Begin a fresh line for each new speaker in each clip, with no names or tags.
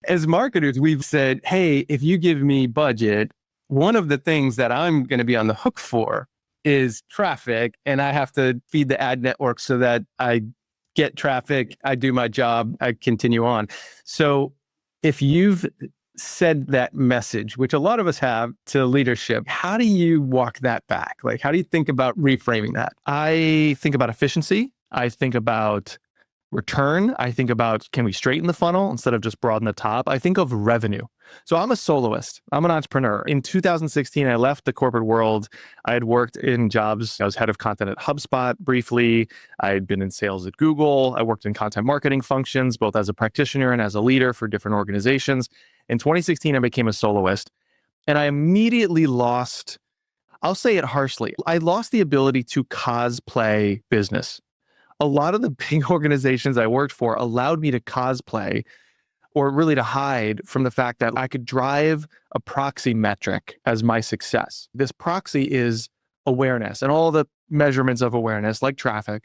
As marketers, we've said, hey, if you give me budget, one of the things that I'm going to be on the hook for is traffic. And I have to feed the ad network so that I get traffic, I do my job, I continue on. So if you've said that message, which a lot of us have to leadership, how do you walk that back? Like, how do you think about reframing that?
I think about efficiency. I think about return. I think about, can we straighten the funnel instead of just broaden the top? I think of revenue. So I'm a soloist. I'm an entrepreneur. In 2016, I left the corporate world. I had worked in jobs. I was head of content at HubSpot briefly. I had been in sales at Google. I worked in content marketing functions, both as a practitioner and as a leader for different organizations. In 2016, I became a soloist, and I immediately lost, I'll say it harshly, I lost the ability to cosplay business. A lot of the big organizations I worked for allowed me to cosplay, or really to hide from the fact that I could drive a proxy metric as my success. This proxy is awareness and all the measurements of awareness, like traffic.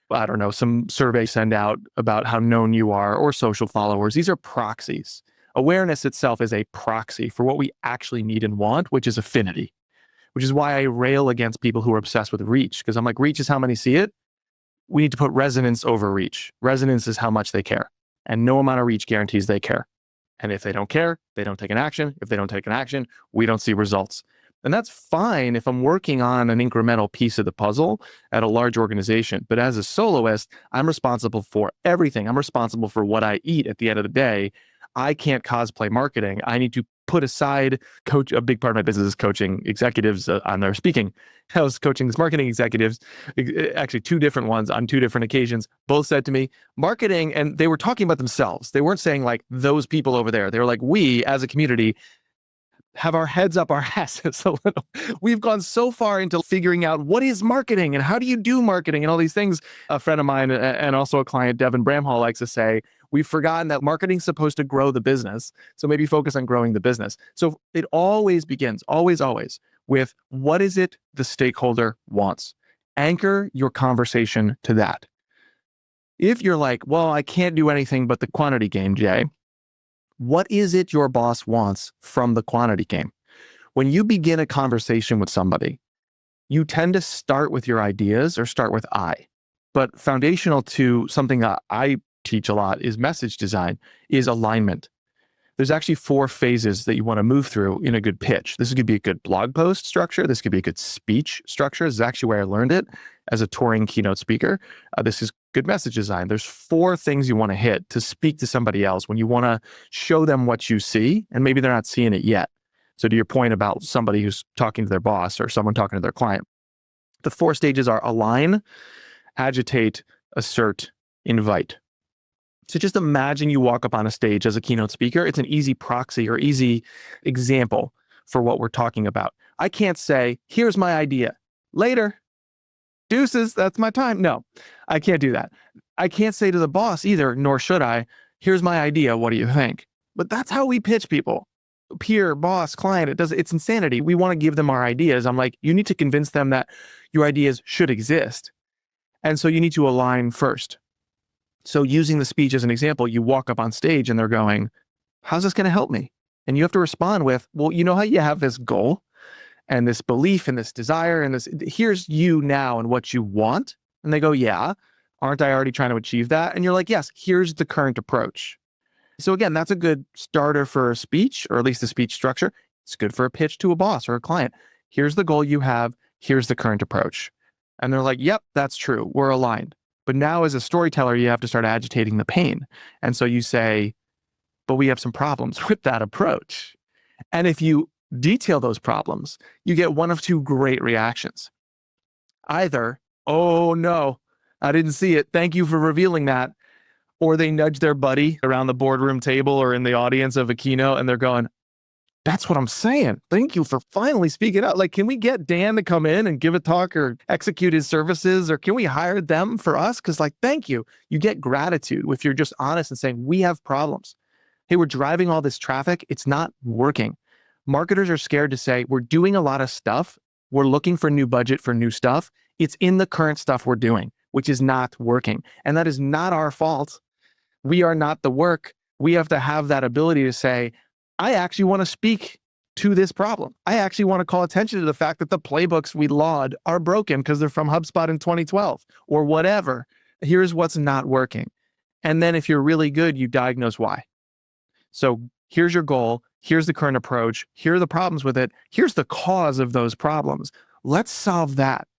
I don't know, some survey send out about how known you are, or social followers. These are proxies. Awareness itself is a proxy for what we actually need and want, which is affinity, which is why I rail against people who are obsessed with reach, because I'm like, reach is how many see it. We need to put resonance over reach. Resonance is how much they care, and no amount of reach guarantees they care. And if they don't care, they don't take an action. If they don't take an action, we don't see results. And that's fine if I'm working on an incremental piece of the puzzle at a large organization. But as a soloist, I'm responsible for everything. I'm responsible for what I eat at the end of the day. I can't cosplay marketing. I need to put aside coach. A big part of my business is coaching executives on their speaking. I was coaching these marketing executives, actually two different ones on two different occasions. Both said to me, marketing, and they were talking about themselves. They weren't saying like those people over there. They were like, we as a community have our heads up our asses a little. We've gone so far into figuring out what is marketing and how do you do marketing and all these things. A friend of mine and also a client, Devin Bramhall, likes to say, we've forgotten that marketing's supposed to grow the business. So maybe focus on growing the business. So it always begins, always, with what is it the stakeholder wants? Anchor your conversation to that. If you're like, well, I can't do anything but the quantity game, Jay, what is it your boss wants from the quantity game? When you begin a conversation with somebody, you tend to start with your ideas or start with I. But foundational to something that I teach a lot is message design, is alignment. There's actually 4 phases that you want to move through in a good pitch. This could be a good blog post structure. This could be a good speech structure. This is actually where I learned it as a touring keynote speaker. This is good message design. There's 4 things you want to hit to speak to somebody else when you want to show them what you see, and maybe they're not seeing it yet. So to your point about somebody who's talking to their boss or someone talking to their client, the 4 stages are align, agitate, assert, invite. So just imagine you walk up on a stage as a keynote speaker. It's an easy proxy or easy example for what we're talking about. I can't say, here's my idea. Later. Deuces, that's my time. No, I can't do that. I can't say to the boss either, nor should I, here's my idea. What do you think? But that's how we pitch people. Peer, boss, client, it's insanity. We want to give them our ideas. I'm like, you need to convince them that your ideas should exist. And so you need to align first. So using the speech as an example, you walk up on stage and they're going, how's this going to help me? And you have to respond with, well, you know how you have this goal and this belief and this desire and this, here's you now and what you want. And they go, yeah, aren't I already trying to achieve that? And you're like, yes, here's the current approach. So again, that's a good starter for a speech, or at least a speech structure. It's good for a pitch to a boss or a client. Here's the goal you have. Here's the current approach. And they're like, yep, that's true. We're aligned. But now as a storyteller, you have to start agitating the pain. And so you say, but we have some problems with that approach. And if you detail those problems, you get one of 2 great reactions. Either, oh no, I didn't see it. Thank you for revealing that. Or they nudge their buddy around the boardroom table or in the audience of a keynote and they're going, that's what I'm saying. Thank you for finally speaking out. Like, can we get Dan to come in and give a talk or execute his services? Or can we hire them for us? Because like, thank you. You get gratitude if you're just honest and saying, we have problems. Hey, we're driving all this traffic. It's not working. Marketers are scared to say, we're doing a lot of stuff. We're looking for new budget for new stuff. It's in the current stuff we're doing, which is not working. And that is not our fault. We are not the work. We have to have that ability to say, I actually want to speak to this problem. I actually want to call attention to the fact that the playbooks we laud are broken because they're from HubSpot in 2012 or whatever. Here's what's not working. And then if you're really good, you diagnose why. So here's your goal. Here's the current approach. Here are the problems with it. Here's the cause of those problems. Let's solve that.